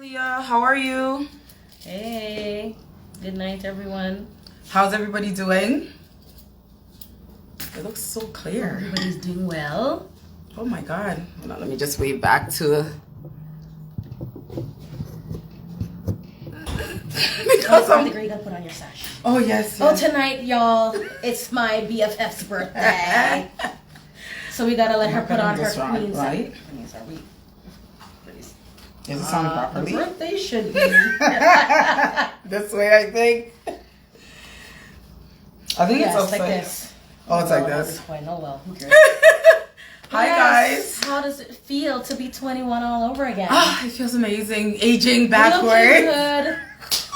Leah, how are you? Hey, good night, everyone. How's everybody doing? It looks so clear. Everybody's doing well. Oh my God. Hold on, let me just wave back to... Because I'm the girl you gotta put on your sash. Oh, yes. Oh, tonight, y'all, it's my BFF's birthday. So we gotta let her put on her queen's right? Is it sounding properly? The birthday should be. This way, I think. I think it's like this. Oh, it's like At this. this point, oh well, who cares? Hi, guys. How does it feel to be 21 all over again? Ah, it feels amazing. Aging backward.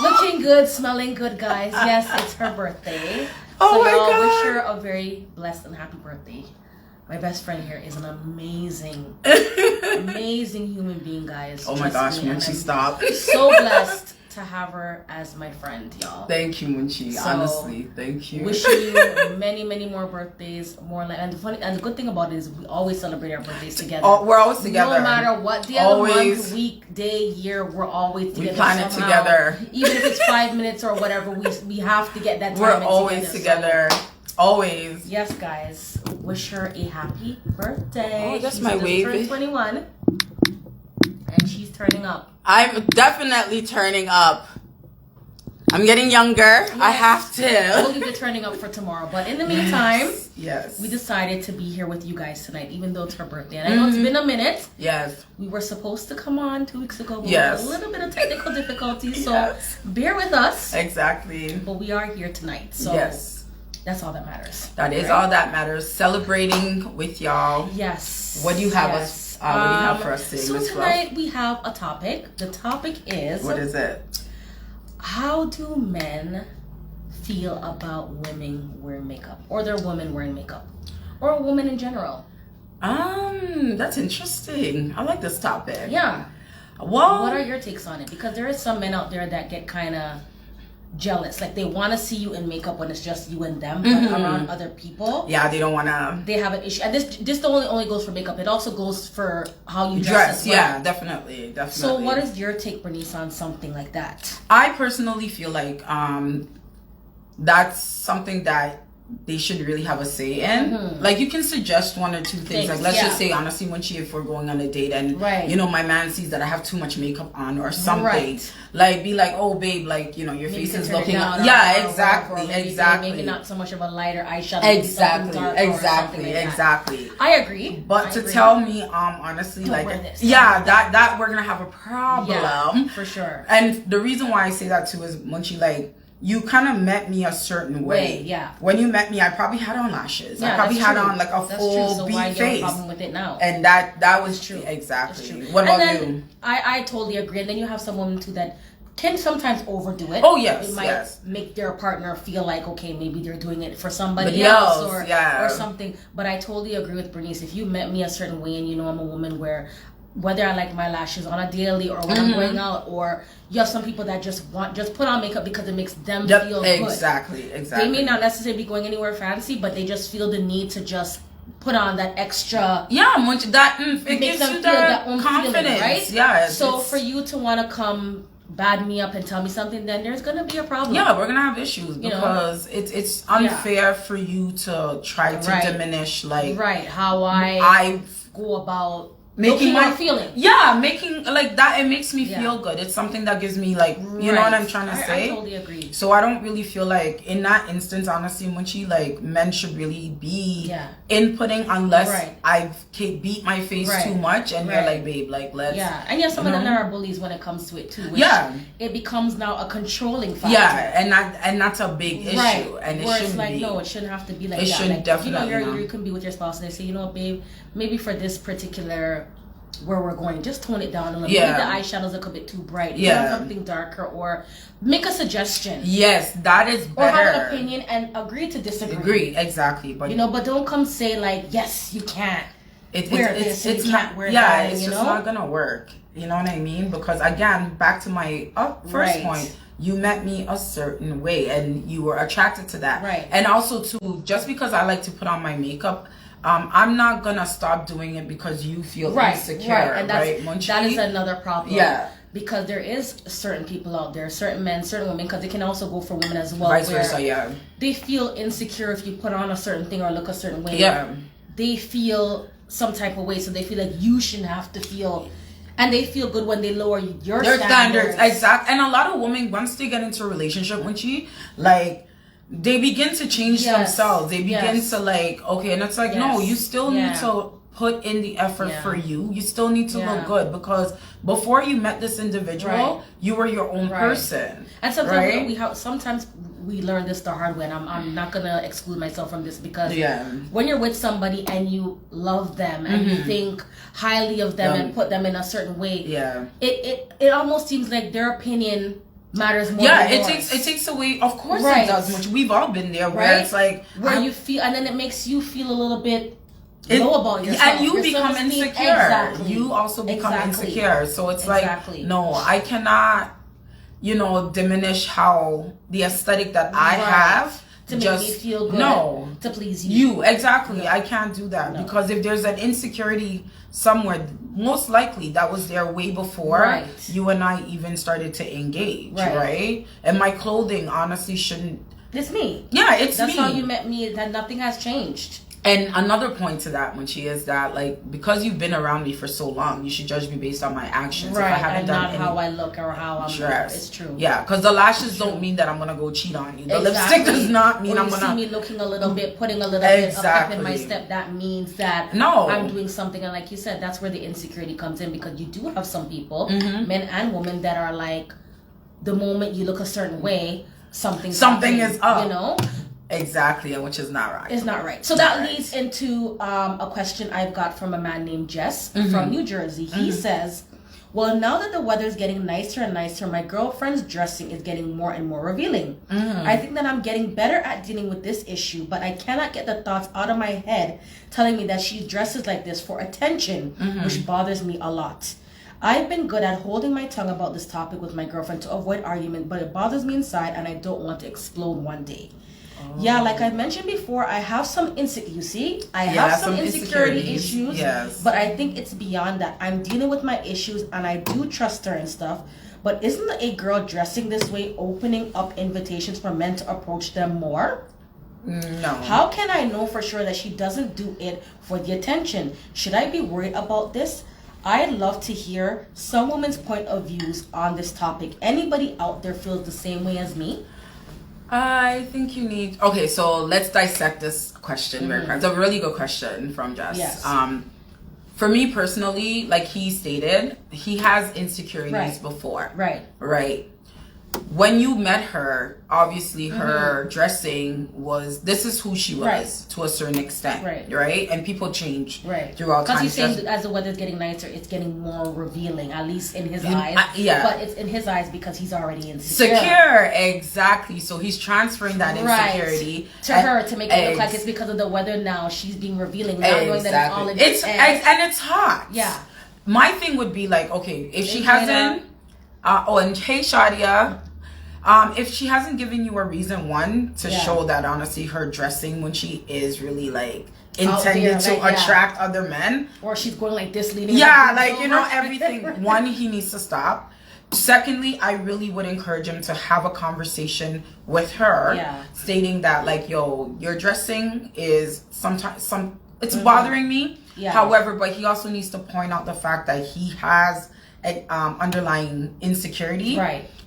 Looking good, smelling good, guys. Yes, it's her birthday. Oh so my y'all God. wish her a very blessed and happy birthday. My best friend here is an amazing, amazing human being, guys. Oh my gosh, Munchie, stop. So blessed to have her as my friend, y'all. Thank you, Munchie. So, honestly, thank you. Wishing you many, many more birthdays, more like, and the good thing about it is we always celebrate our birthdays together. Oh, we're always together. No matter what day of the month, week, day, year, we're always together. We plan it together. Even if it's 5 minutes or whatever, we have to get that time. We're always together. So, always. yes, guys. Wish her a happy birthday. Oh, that's she's my wave. Turned 21, and she's turning up. I'm definitely turning up. I'm getting younger. Yes. I have to. We'll leave the turning up for tomorrow. But in the meantime, yes, we decided to be here with you guys tonight, even though it's her birthday. And I know it's been a minute. Yes. We were supposed to come on 2 weeks ago, but yes, with a little bit of technical difficulties. So bear with us. Exactly. But we are here tonight. So yes, that's all that matters. That is all that matters. Celebrating with y'all. Yes. What do you have us? What do you have for us today? So tonight we have a topic. The topic is, what is it? How do men feel about women wearing makeup, or their women wearing makeup, or a woman in general? That's interesting. I like this topic. Yeah. Well, what are your takes on it? Because there is some men out there that get kind of jealous, like they want to see you in makeup when it's just you and them, but around other people, yeah, they don't want to. They have an issue, and this only goes for makeup. It also goes for how you dress. as well. Yeah, definitely. So, what is your take, Bernice, on something like that? I personally feel like that's something that they should really have a say in. Like, you can suggest one or two things. Like, let's just say, honestly, if we're going on a date and you know, my man sees that I have too much makeup on or something, like, be like, oh babe, like, you know, your face is looking exactly. Maybe not so much of a lighter eyeshadow, exactly. I agree, but to tell me honestly, like, that we're gonna have a problem, for sure. And the reason why I say that too is, Munchie, like, you kind of met me a certain way. Yeah. When you met me, I probably had on lashes. I probably had on like a full beat face. Why problem with it now? And that was true. Exactly. What about you? I totally agree. And then you have some women too that can sometimes overdo it. Oh yes. It might make their partner feel like, okay, maybe they're doing it for somebody else or something. But I totally agree with Bernice. If you met me a certain way and you know I'm a woman where, whether I like my lashes on a daily or when I'm going out, or you have some people that just put on makeup because it makes them feel good. Exactly. They may not necessarily be going anywhere fancy, but they just feel the need to just put on that extra. Yeah, it gives you that confidence, feeling, right? Yeah. So for you to want to come bad me up and tell me something, then there's gonna be a problem. Yeah, we're gonna have issues because it's unfair for you to try to diminish how I go about making my feeling. Yeah, making like that. It makes me feel good. It's something that gives me like, you know what I'm trying to say? I totally agree. So I don't really feel like in that instance, honestly, Munchie, like, men should really be inputting unless I've beat my face too much and you're like, babe, like, let's. Yeah, and some of them are bullies when it comes to it too. Which it becomes now a controlling factor. Yeah, and that's a big issue. And it shouldn't be. No, it shouldn't have to be like that. It shouldn't definitely. You can be with your spouse and they say, you know what, babe, maybe for this particular where we're going, just tone it down a little. Maybe the eyeshadow's a little bit too bright. Something darker, or make a suggestion. Yes, that is better. Or have an opinion and agree to disagree. Exactly. But but don't come say like, yes, you can't wear this. It's not wear that. It's just not gonna work. You know what I mean? Because again, back to my first point. You met me a certain way and you were attracted to that. Right. And also too, just because I like to put on my makeup, I'm not gonna stop doing it because you feel insecure, and that is another problem. because there is certain people out there, certain men, certain women, because it can also go for women as well. Vice versa, yeah. They feel insecure if you put on a certain thing or look a certain way. Yeah. They feel some type of way, so they feel like you shouldn't have to feel. And they feel good when they lower your standards. Exactly. And a lot of women, once they get into a relationship with you, like, they begin to change themselves. They begin to like, okay, and it's like, no, you still need to put in the effort for you. You still need to look good, because before you met this individual, you were your own person. And sometimes sometimes we learn this the hard way, and I'm not gonna exclude myself from this, because when you're with somebody and you love them and you think highly of them and put them in a certain way, it almost seems like their opinion matters more. Yeah, it takes away. Of course, it does. Which we've all been there, where it's like where you feel, and then it makes you feel a little bit low about yourself, and you become insecure. Exactly. You also become insecure. So it's like, no, I cannot, diminish how the aesthetic that I have to make me feel good, to please you. Exactly. I can't do that, because if there's an insecurity somewhere, most likely that was there way before you and I even started to engage, right? And my clothing honestly shouldn't. It's me. Yeah, it's me. That's how you met me. That nothing has changed. And another point to that, Munchie, is that, like, because you've been around me for so long, you should judge me based on my actions. Right, if I haven't and done not how I look or how I'm dressed. It's true. Yeah, because the lashes don't mean that I'm going to go cheat on you. The lipstick does not mean I'm going to... see me looking a little bit, putting a little bit up in my step, that means that I'm doing something. And like you said, that's where the insecurity comes in, because you do have some people, men and women, that are like, the moment you look a certain way, something is up. Exactly, and which is not right. It's not right. So that leads into a question I've got from a man named Jess from New Jersey. He says, well, now that the weather's getting nicer and nicer, my girlfriend's dressing is getting more and more revealing. I think that I'm getting better at dealing with this issue, but I cannot get the thoughts out of my head telling me that she dresses like this for attention, which bothers me a lot. I've been good at holding my tongue about this topic with my girlfriend to avoid argument, but it bothers me inside and I don't want to explode one day. Yeah, like I mentioned before, I have some insecurity issues, but I think it's beyond that. I'm dealing with my issues and I do trust her and stuff, but isn't a girl dressing this way opening up invitations for men to approach them more? No. How can I know for sure that she doesn't do it for the attention? Should I be worried about this? I'd love to hear some women's point of views on this topic. Anybody out there feels the same way as me? I think you need... Okay, so let's dissect this question very quickly. It's a really good question from Jess. Yes. For me personally, like he stated, he has insecurities before. Right. When you met her, obviously her dressing was... This is who she was to a certain extent. Right? And people change throughout time. Because he's saying as the weather's getting nicer, it's getting more revealing, at least in his eyes. But it's in his eyes because he's already insecure. Exactly. So he's transferring that insecurity to her to make it look like it's because of the weather now. She's being revealing, not knowing that it's all in his head. And it's hot. Yeah. My thing would be like, okay, if she hasn't... and hey, Shadia... if she hasn't given you a reason, to show that honestly her dressing when she is really like intended to attract other men, or she's going like this leaning everything. One, he needs to stop. Secondly, I really would encourage him to have a conversation with her, stating that like, yo, your dressing is sometimes it's bothering me. However, but he also needs to point out the fact that he has an underlying insecurity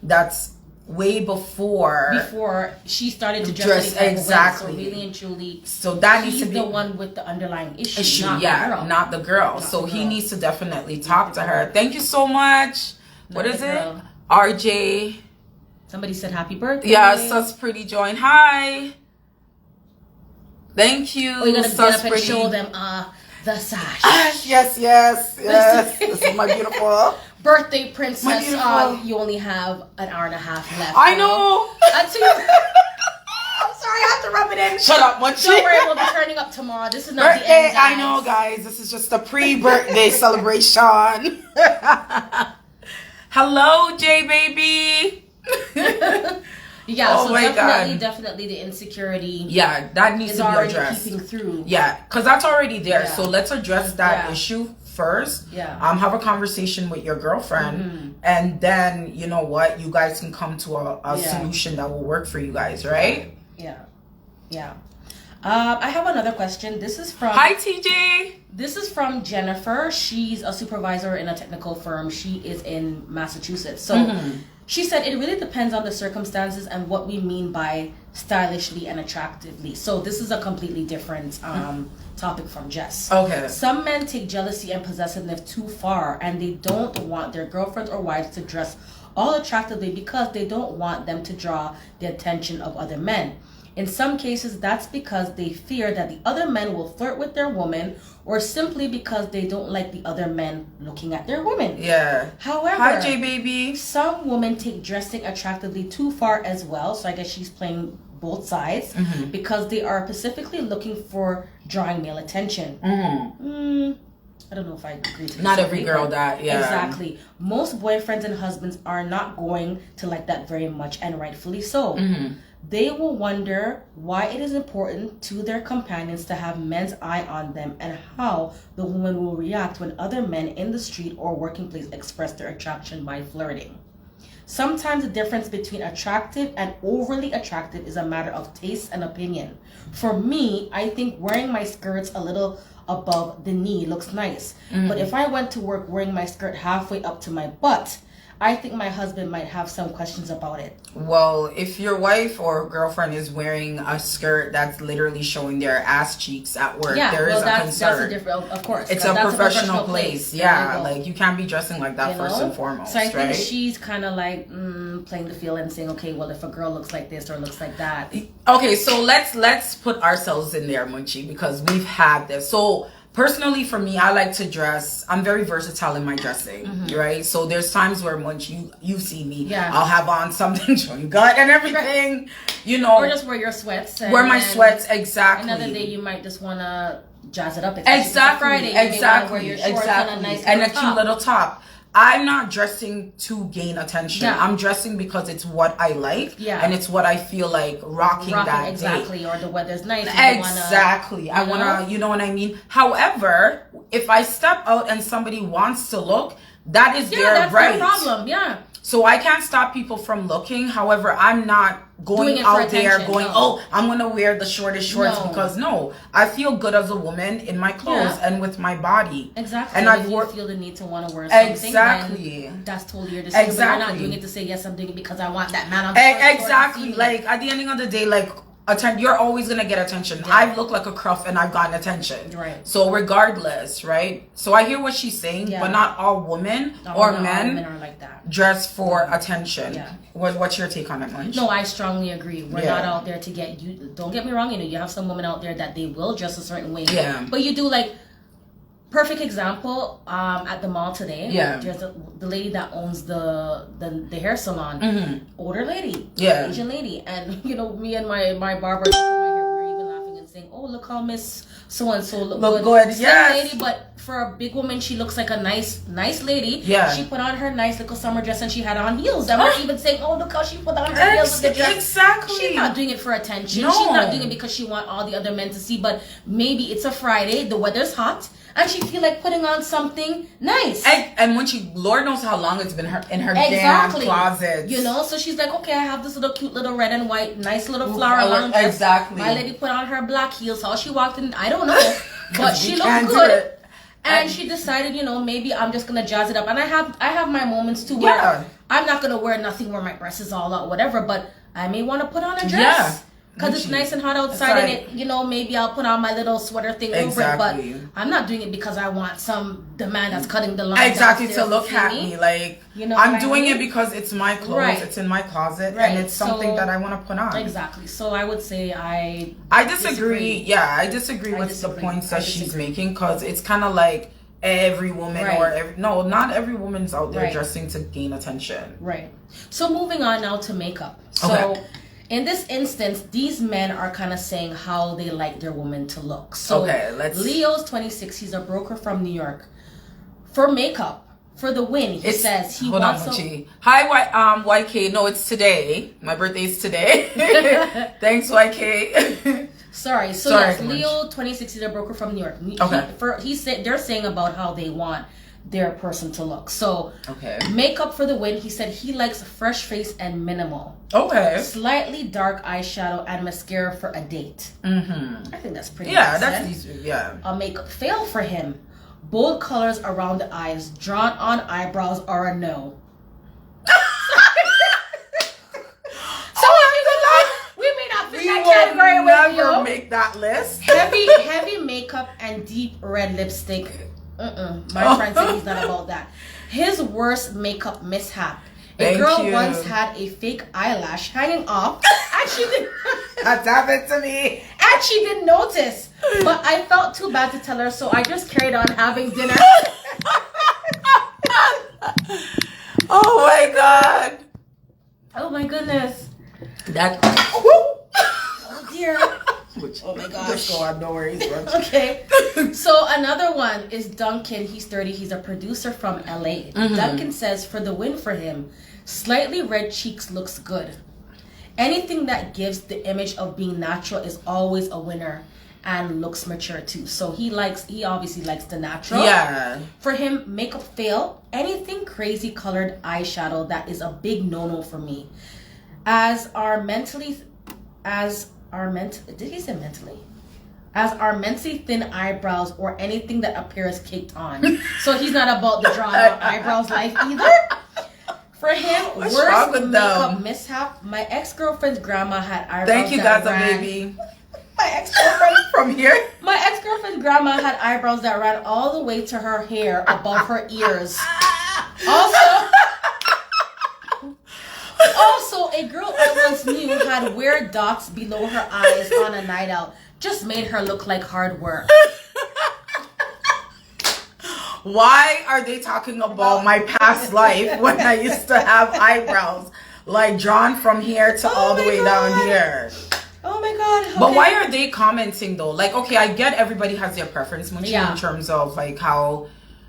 that's way before she started to dress exactly. So really and truly, so that needs to be the one with the underlying issue, not the girl. He needs to definitely talk to her. Thank you so much. What is it? RJ. Somebody said happy birthday. Yeah, Sus Pretty joined. Hi. Thank you. We're gonna get up and show them the sash. Yes. This is my beautiful birthday princess. You only have an hour and a half left. I know. I'm sorry, I have to rub it in. Shut up, Munchie. Don't worry, we'll be turning up tomorrow. This is not birthday, the end, guys. I know, guys. This is just a pre-birthday celebration. Hello, J baby. So definitely the insecurity. That needs to be addressed. Keeping through. Because that's already there. So let's address that issue first. Have a conversation with your girlfriend, and then you know what, you guys can come to a solution that will work for you guys, right? Yeah. I have another question. This is from... Hi, TJ. This is from Jennifer. She's a supervisor in a technical firm. She is in Massachusetts. So she said, it really depends on the circumstances and what we mean by stylishly and attractively. So this is a completely different topic from Jess. Okay. Some men take jealousy and possessiveness too far, and they don't want their girlfriends or wives to dress all attractively because they don't want them to draw the attention of other men. In some cases, that's because they fear that the other men will flirt with their woman, or simply because they don't like the other men looking at their women. Yeah. However, hi, J baby. Some women take dressing attractively too far as well. So I guess she's playing both sides because they are specifically looking for drawing male attention. I don't know if I agree to not every girl that, exactly. Most boyfriends and husbands are not going to like that very much, and rightfully so. They will wonder why it is important to their companions to have men's eye on them, and how the woman will react when other men in the street or working place express their attraction by flirting. Sometimes the difference between attractive and overly attractive is a matter of taste and opinion. For me, I think wearing my skirts a little above the knee looks nice. But if I went to work wearing my skirt halfway up to my butt, I think my husband might have some questions about it. Well, if your wife or girlfriend is wearing a skirt that's literally showing their ass cheeks at work, there is a concern. That's a different, of course. It's a professional place. Yeah, like you can't be dressing like that first and foremost. So I think she's kind of like playing the field and saying, okay, well, if a girl looks like this or looks like that. Okay, so let's put ourselves in there, Munchie, because we've had this. So personally, for me, I like to dress. I'm very versatile in my dressing, right? So there's times where once you see me, I'll have on something showing gut and everything, you know. Or just wear your sweats. Wear my sweats, exactly. Another day you might just want to jazz it up. Exactly. Friday, exactly. Wear your shorts and a cute little top. I'm not dressing to gain attention. I'm dressing because it's what I like, and it's what I feel like rocking that day. Or the weather's nice. Exactly. I wanna, you know what I mean? However, if I step out and somebody wants to look, that is their right. That's their problem. So I can't stop people from looking. However, I'm not going out there going, I'm going to wear the shortest shorts because I feel good as a woman in my clothes and with my body. Exactly. And if you feel the need to want to wear something, exactly. That's totally your decision. Exactly. But you're not doing it to say, yes, I'm doing it because I want that man on the exactly. Like at the end of the day, like, you're always gonna get attention. I've looked like a cruff and I've gotten attention. Right. So regardless, right? So I hear what she's saying, but not all women or men are like that. Dress for attention. Yeah. What's your take on it, Munch? No, I strongly agree. We're not out there to get you. Don't get me wrong. You know, you have some women out there that they will dress a certain way. Yeah. But you do like. Perfect example. At the mall today. Yeah. There's the lady that owns the hair salon. Older lady. Yeah. Asian lady, and you know, me and my barber my hair, we were even laughing and saying, "Oh, look how Miss so and so look good." Yes. Lady, but for a big woman, she looks like a nice lady. Yeah. She put on her nice little summer dress and she had on heels. And we're even saying, "Oh, look how she put on her heels with the dress." Exactly. She's not doing it for attention. No. She's not doing it because she want all the other men to see. But maybe it's a Friday, the weather's hot, and she feel like putting on something nice. And when Lord knows how long it's been in her damn closet. You know, so she's like, okay, I have this little cute little red and white, nice little flower lounge. Exactly. My lady put on her black heels. How she walked in, I don't know, but she looked good. And she decided, you know, maybe I'm just gonna jazz it up. And I have my moments too where I'm not gonna wear nothing where my breast is all out, whatever. But I may want to put on a dress. Yeah. Because it's nice and hot outside, and it, you know, maybe I'll put on my little sweater thing over it, but I'm not doing it because I want the man that's cutting the line. Exactly, to look at me. Like, you know, I'm doing it because it's my clothes, it's in my closet, and it's something that I want to put on. Exactly. So I would say I disagree. Yeah, I disagree with the points that she's making, because it's kind of like every woman not every woman's out there dressing to gain attention. Right. So moving on now to makeup. So in this instance, these men are kind of saying how they like their woman to look. So Leo's 26. He's a broker from New York. For makeup, for the win, he says he wants. Hold on, Hi, YK. No, it's today. My birthday's today. Thanks, YK. Sorry. So yes, Leo, 26, he's a broker from New York. Okay. They're saying about how they want their person to look. So makeup for the win. He said he likes fresh face and minimal. Okay. Slightly dark eyeshadow and mascara for a date. Mm-hmm. I think that's pretty. Yeah, that's easy. Yeah. A makeup fail for him. Bold colors around the eyes, drawn on eyebrows are a no. We will never make that list. Heavy makeup and deep red lipstick. My friend said he's not about that. His worst makeup mishap. A girl once had a fake eyelash hanging off. That's happened to me. And she didn't notice. But I felt too bad to tell her, so I just carried on having dinner. Oh my god. Oh my goodness. Oh dear. Oh my gosh. Just go on, no worries. Okay. So another one is Duncan. He's 30. He's a producer from LA. Duncan says for the win for him, slightly red cheeks looks good. Anything that gives the image of being natural is always a winner and looks mature too. So he obviously likes the natural. Yeah. For him, makeup fail. Anything crazy colored eyeshadow, that is a big no-no for me. As our mentally thin eyebrows or anything that appears caked on. So he's not about the drawn out eyebrows life either. For him, worst makeup mishap. My ex-girlfriend's grandma had eyebrows. Thank you, Gaza baby. My ex-girlfriend from here. My ex-girlfriend's grandma had eyebrows that ran all the way to her hair above her ears. Also, a girl I once knew had weird dots below her eyes on a night out. Just made her look like hard work. Why are they talking about my past life when I used to have eyebrows like drawn from here to all the way down here? Oh my god. Okay. But why are they commenting though? Like, okay, I get everybody has their preference in terms of like how,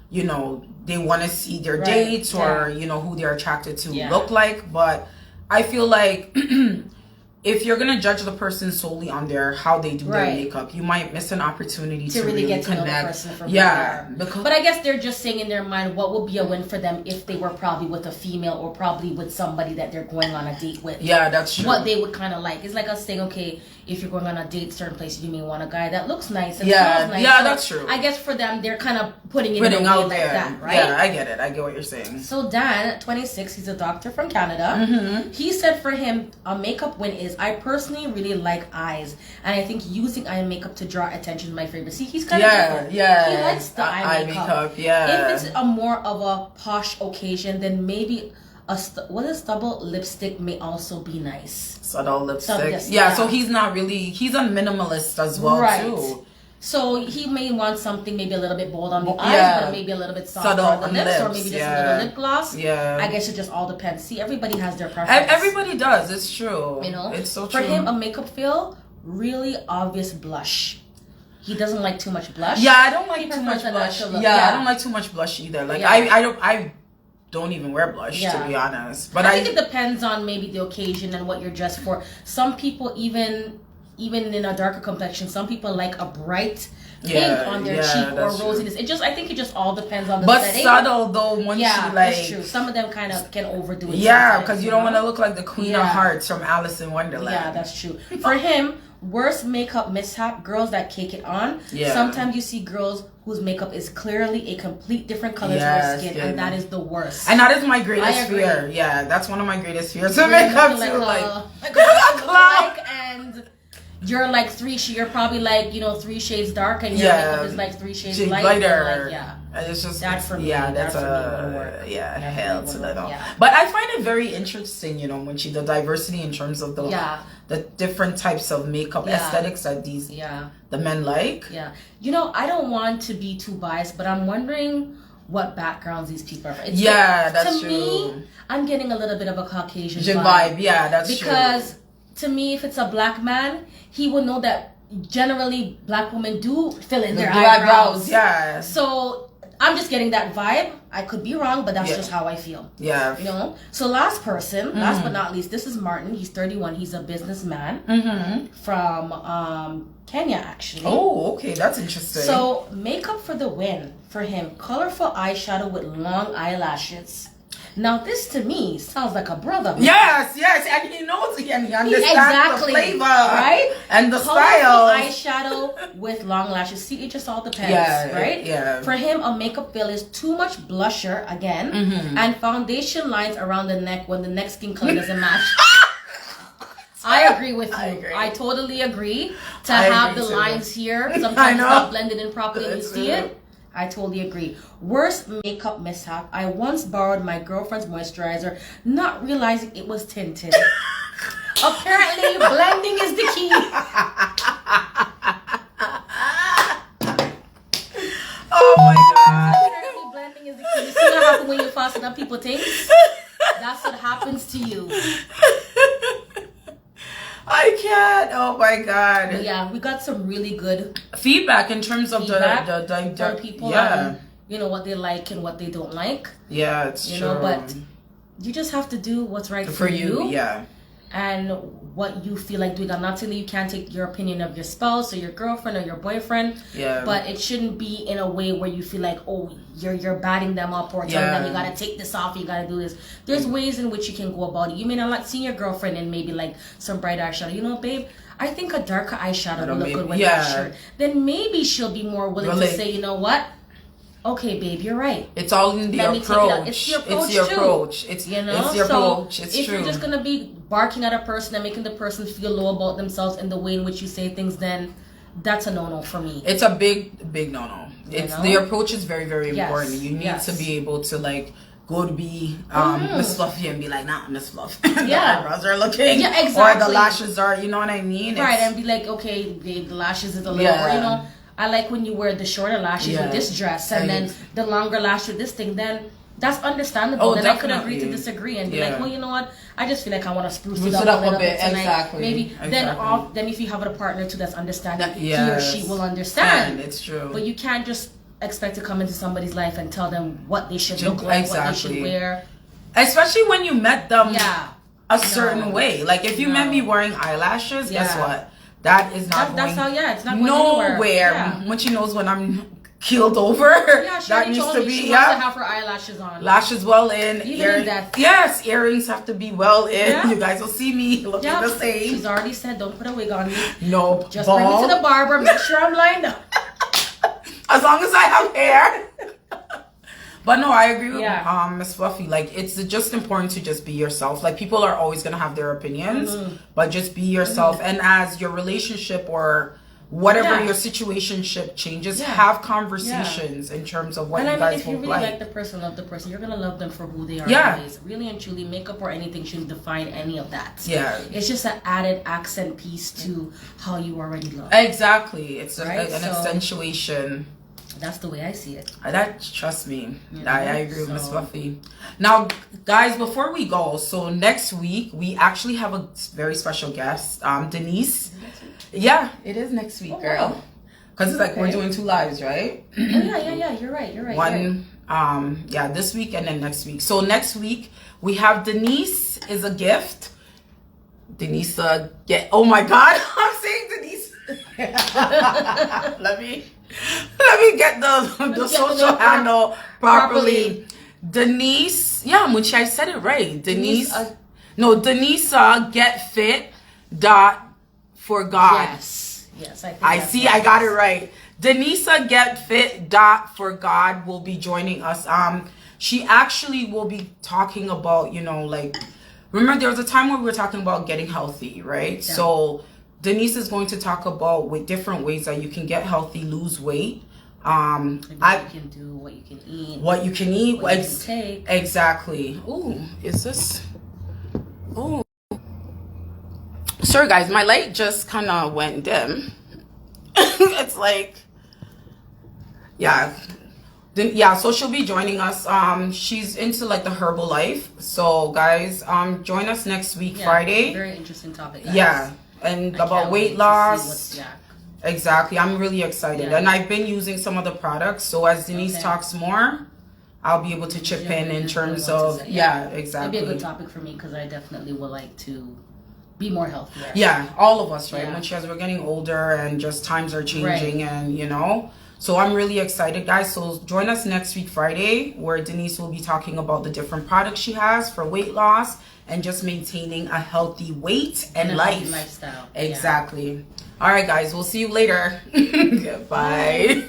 you know, they want to see their dates or, you know, who they're attracted to look like. But I feel like if you're going to judge the person solely on how they do their makeup, you might miss an opportunity to really get to know the person from but I guess they're just saying in their mind what would be a win for them if they were probably with a female or probably with somebody that they're going on a date with. Yeah, that's true. What they would kind of like. It's like us saying, okay, if you're going on a date certain places, you may want a guy that looks nice and smells nice. Yeah, so that's true. I guess for them, they're kind of putting it in a way like that, right? Yeah, I get it. I get what you're saying. So Dan, 26, he's a doctor from Canada. He said for him, a makeup win is, I personally really like eyes. And I think using eye makeup to draw attention is my favorite. See, he's kind of different. Yeah, he likes the eye makeup. If it's a more of a posh occasion, then maybe a stubble lipstick may also be nice. Subtle lipstick. So he's not really, he's a minimalist as well too. So he may want something maybe a little bit bold on the eyes, but maybe a little bit softer on the lips, or maybe just a little lip gloss. Yeah. I guess it just all depends. See, everybody has their preference. Everybody does. It's true. You know? It's so true. For him, a makeup fail, really obvious blush. He doesn't like too much blush. Yeah, I don't like too much blush. I don't like too much blush either. Like I don't even wear blush to be honest. But I think it depends on maybe the occasion and what you're dressed for. Some people even in a darker complexion, some people like a bright pink on their cheek or rosiness. I think it just all depends on the setting. But subtle though, once you like. That's true. Some of them kind of can overdo it. Yeah, because you don't want to look like the Queen of Hearts from Alice in Wonderland. Yeah, that's true. For him, worst makeup mishap, girls that cake it on. Yeah. Sometimes you see girls whose makeup is clearly a complete different color to their skin, and that is the worst. And that is my greatest fear. Yeah, that's one of my greatest fears to makeup too. And you're like you're probably like, 3 shades dark, and your makeup is like 3 shades lighter. It's just that for me. Yeah, that's hell to let off. But I find it very interesting, when the diversity in terms of the different types of makeup aesthetics that the men like. Yeah, I don't want to be too biased, but I'm wondering what backgrounds these people are from. That's true. To me, I'm getting a little bit of a Caucasian vibe. Yeah, that's true. Because to me, if it's a black man, he will know that generally black women do fill in their eyebrows. Yeah. So I'm just getting that vibe. I could be wrong, but that's just how I feel. Yeah. You know? So last person, last but not least, this is Martin. He's 31. He's a businessman from Kenya, actually. Oh, okay. That's interesting. So makeup for the win for him. Colorful eyeshadow with long eyelashes. Now, this to me sounds like a brother. Yes, and he knows he understands the flavor, right? And the colorful style. Eyeshadow with long lashes. See, it just all depends, right? Yeah. For him, a makeup fill is too much blusher again, and foundation lines around the neck when the neck skin color doesn't match. I agree with you. I totally agree. To have the lines here, sometimes it's not blended in properly. You see it. I totally agree. Worst makeup mishap. I once borrowed my girlfriend's moisturizer, not realizing it was tinted. Apparently, blending is the key. Oh my God. Apparently, blending is the key. You see what happens when you fasten up people's things? That's what happens to you. I can't. Oh my God. But yeah, we got some really good feedback in terms of the people. Yeah. You know what they like and what they don't like. Yeah, it's true. You know, but you just have to do what's right for you. Yeah. And what you feel like doing. I'm not saying that you can't take your opinion of your spouse or your girlfriend or your boyfriend. Yeah. But it shouldn't be in a way where you feel like, oh, you're batting them up or telling them you gotta take this off, you gotta do this. There's ways in which you can go about it. You may not like seeing your girlfriend in maybe like some bright eyeshadow. You know, babe, I think a darker eyeshadow will look good with that shirt. Then maybe she'll be more willing to say, you know what? Okay, babe, you're right. It's all in the approach. It's the approach. It's your approach. It's if true. you're just gonna be barking at a person and making the person feel low about themselves in the way in which you say things, then that's a no-no for me. It's a big no-no. The approach is very, very important. You need to be able to like go to be Miss Fluffy and be like, nah, Miss Fluff. The eyebrows are looking. Yeah, exactly. Or the lashes are, you know what I mean? Right, and be like, okay, babe, the lashes is a little more, you know. I like when you wear the shorter lashes with this dress and then the longer lash with this thing, then that's understandable. Then I could agree to disagree and be like, well, you know what? I just feel like I want to spruce it up a bit. Exactly. Maybe then if you have a partner too that's understanding, he or she will understand. It's true. But you can't just expect to come into somebody's life and tell them what they should look like, what they should wear. Especially when you met them a certain way. Like if you met me wearing eyelashes, guess what? That is not going it's not going nowhere. When she knows when I'm keeled over, that needs to be she wants to have her eyelashes on. Lashes well in. Yes, earrings have to be well in. You guys will see me looking the same. She's already said, don't put a wig on me. Nope. Just bring me to the barber. Make sure I'm lined up. As long as I have hair. But no, I agree with Miss Fluffy. Like, it's just important to just be yourself. Like, people are always going to have their opinions, but just be yourself. And as your relationship or whatever your situationship changes, have conversations in terms of what you guys both like. If you really like the person, love the person, you're going to love them for who they are. Anyways. Really and truly, makeup or anything shouldn't define any of that. Yeah. It's just an added accent piece to how you already look. Exactly. It's an accentuation. That's the way I see it. Trust me. I agree with Miss Fluffy. Now, guys, before we go, so next week, we actually have a very special guest, Denise. Yeah, it is next week, girl. Because it's like we're doing 2 lives, right? Yeah. You're right. One, this week and then next week. So next week, we have Denise is a gift. Denise, oh my God, I'm saying Denise. Let me get the social handle properly. Denise, Muchi, I said it right. Denise, Get Fit for God. Yes, I got it right. Denisa Get Fit for God will be joining us. She actually will be talking about, remember there was a time where we were talking about getting healthy, right? Yeah. So Denise is going to talk about different ways that you can get healthy, lose weight. What you can do, what you can eat. What you can eat. What you can take. Exactly. Ooh, is this? Oh. Sorry, guys. My light just kind of went dim. It's like, so she'll be joining us. She's into like the herbal life. So, guys, join us next week, Friday. Very interesting topic, guys. Yeah. And about weight loss. Exactly. I'm really excited. And I've been using some of the products. So as Denise talks more, I'll be able to chip in terms of, exactly. It'd be a good topic for me because I definitely would like to be more healthier. Yeah, all of us, right? Much as we're getting older and just times are changing and, you know. So I'm really excited, guys. So join us next week, Friday, where Denise will be talking about the different products she has for weight loss and just maintaining a healthy weight and lifestyle. Exactly. All right, guys. We'll see you later. Bye.